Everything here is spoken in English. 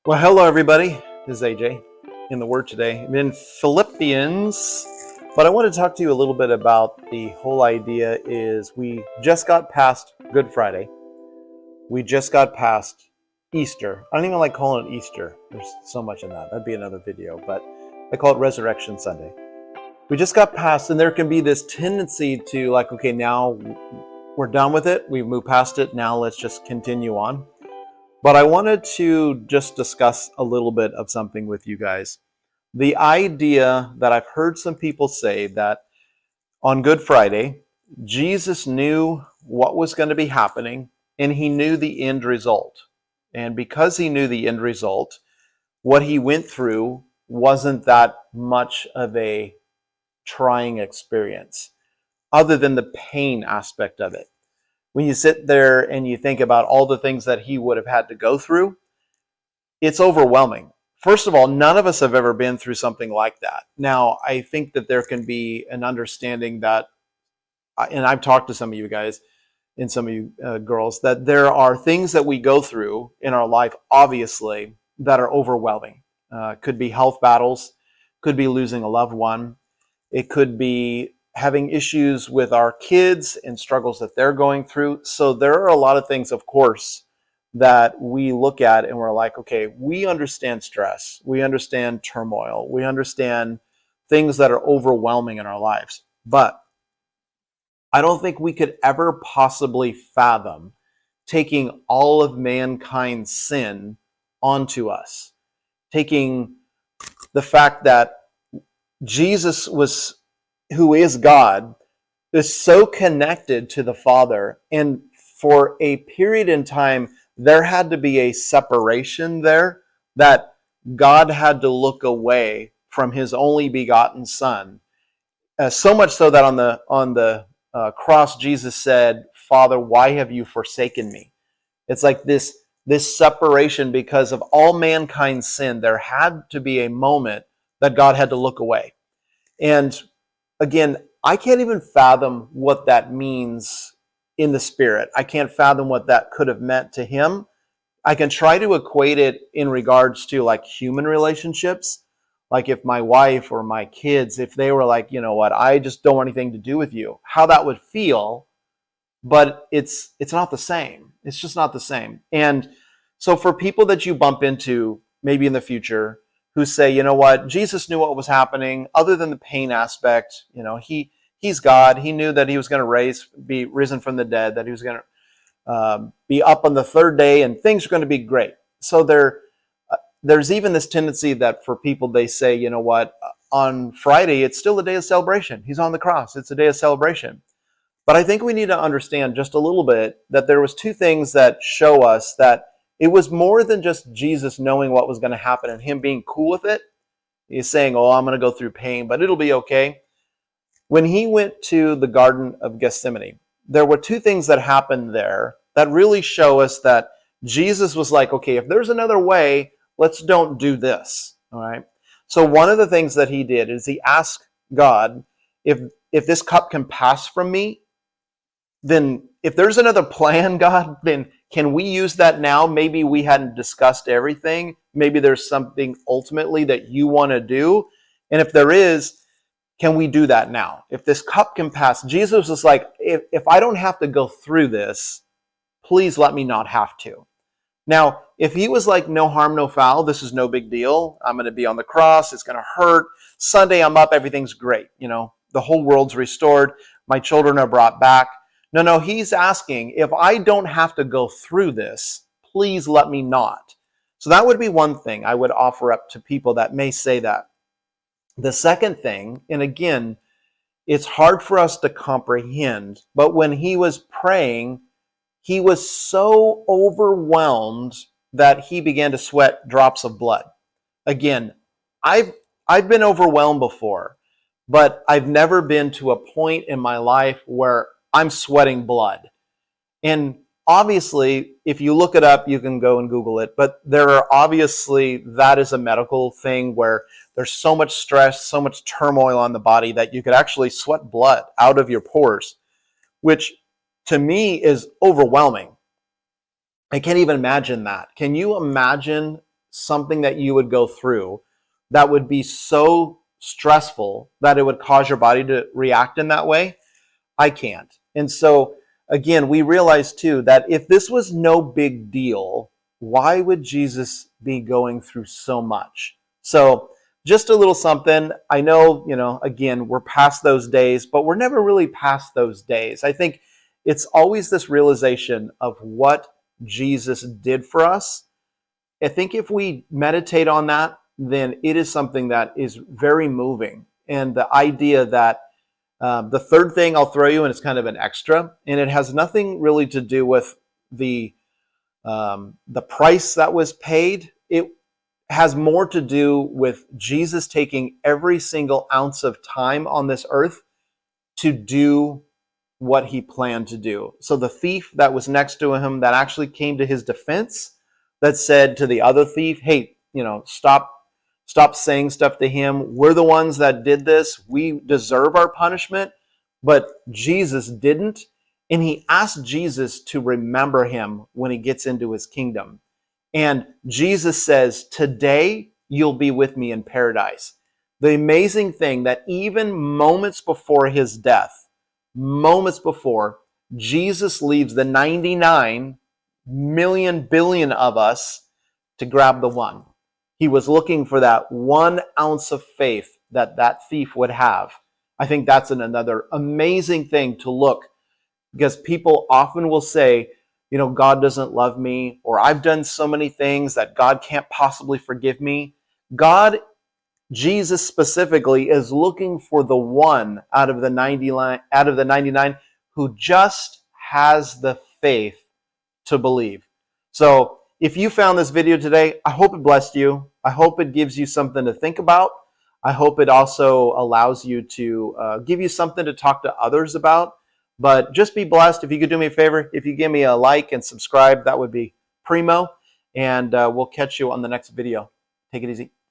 Well, hello everybody. This is AJ in the Word today. I'm in Philippians, but I want to talk to you a little bit about the whole idea is we just got past Good Friday. We just got past Easter. I don't even like calling it Easter. There's so much in that. That'd be another video, but I call it Resurrection Sunday. We just got past, and there can be this tendency to like, okay, now we're done with it. We've moved past it. Now let's just continue on. But I wanted to just discuss a little bit of something with you guys. The idea that I've heard some people say that on Good Friday, Jesus knew what was going to be happening and he knew the end result. And because he knew the end result, what he went through wasn't that much of a trying experience, other than the pain aspect of it. When you sit there and you think about all the things that he would have had to go through, it's overwhelming. First of all, none of us have ever been through something like that. Now, I think that there can be an understanding that, and I've talked to some of you guys and some of you girls, that there are things that we go through in our life, obviously, that are overwhelming. Could be health battles, could be losing a loved one, it could be having issues with our kids and struggles that they're going through. So there are a lot of things, of course, that we look at and we're like, okay, we understand stress. We understand turmoil. We understand things that are overwhelming in our lives. But I don't think we could ever possibly fathom taking all of mankind's sin onto us. Taking the fact that Jesus who is God, is so connected to the Father. And for a period in time, there had to be a separation there that God had to look away from his only begotten Son. So much so that on the cross, Jesus said, "Father, why have you forsaken me?" It's like this separation because of all mankind's sin. There had to be a moment that God had to look away. And again, I can't even fathom what that means in the spirit. I can't fathom what that could have meant to him. I can try to equate it in regards to like human relationships. Like if my wife or my kids, if they were like, you know what, I just don't want anything to do with you, how that would feel. But it's not the same. It's just not the same. And so for people that you bump into maybe in the future, who say, you know what, Jesus knew what was happening, other than the pain aspect. You know, he's God. He knew that he was going to be risen from the dead, that he was going to be up on the third day, and things are going to be great. So there's even this tendency that for people, they say, you know what, on Friday, it's still a day of celebration. He's on the cross. It's a day of celebration. But I think we need to understand just a little bit that there was two things that show us that it was more than just Jesus knowing what was going to happen and him being cool with it. He's saying, oh, I'm going to go through pain, but it'll be okay. When he went to the Garden of Gethsemane, there were two things that happened there that really show us that Jesus was like, okay, if there's another way, let's don't do this. All right. So one of the things that he did is he asked God, if this cup can pass from me, then if there's another plan, God, then can we use that now? Maybe we hadn't discussed everything. Maybe there's something ultimately that you want to do. And if there is, can we do that now? If this cup can pass, Jesus was like, if I don't have to go through this, please let me not have to. Now, if he was like, no harm, no foul, this is no big deal. I'm going to be on the cross. It's going to hurt. Sunday, I'm up. Everything's great. You know, the whole world's restored. My children are brought back. No, he's asking, if I don't have to go through this, please let me not. So that would be one thing I would offer up to people that may say that. The second thing, and again, it's hard for us to comprehend, but when he was praying, he was so overwhelmed that he began to sweat drops of blood. Again, I've been overwhelmed before, but I've never been to a point in my life where I'm sweating blood. And obviously, if you look it up, you can go and Google it. But there are obviously, that is a medical thing where there's so much stress, so much turmoil on the body that you could actually sweat blood out of your pores, which to me is overwhelming. I can't even imagine that. Can you imagine something that you would go through that would be so stressful that it would cause your body to react in that way? I can't. And so, again, we realize too that if this was no big deal, why would Jesus be going through so much? So, just a little something. I know, again, we're past those days, but we're never really past those days. I think it's always this realization of what Jesus did for us. I think if we meditate on that, then it is something that is very moving. And the idea that the third thing I'll throw you, and it's kind of an extra, and it has nothing really to do with the price that was paid. It has more to do with Jesus taking every single ounce of time on this earth to do what he planned to do. So the thief that was next to him that actually came to his defense, that said to the other thief, hey, stop saying stuff to him. We're the ones that did this. We deserve our punishment. But Jesus didn't. And he asked Jesus to remember him when he gets into his kingdom. And Jesus says, today you'll be with me in paradise. The amazing thing that even moments before his death, moments before, Jesus leaves the 99 million billion of us to grab the one. He was looking for that 1 ounce of faith that thief would have. I think that's another amazing thing to look, because people often will say, God doesn't love me, or I've done so many things that God can't possibly forgive me. Jesus specifically, is looking for the one out of the 99 who just has the faith to believe. So if you found this video today, I hope it blessed you. I hope it gives you something to think about. I hope it also allows you to give you something to talk to others about. But just be blessed. If you could do me a favor, if you give me a like and subscribe, that would be primo. And we'll catch you on the next video. Take it easy.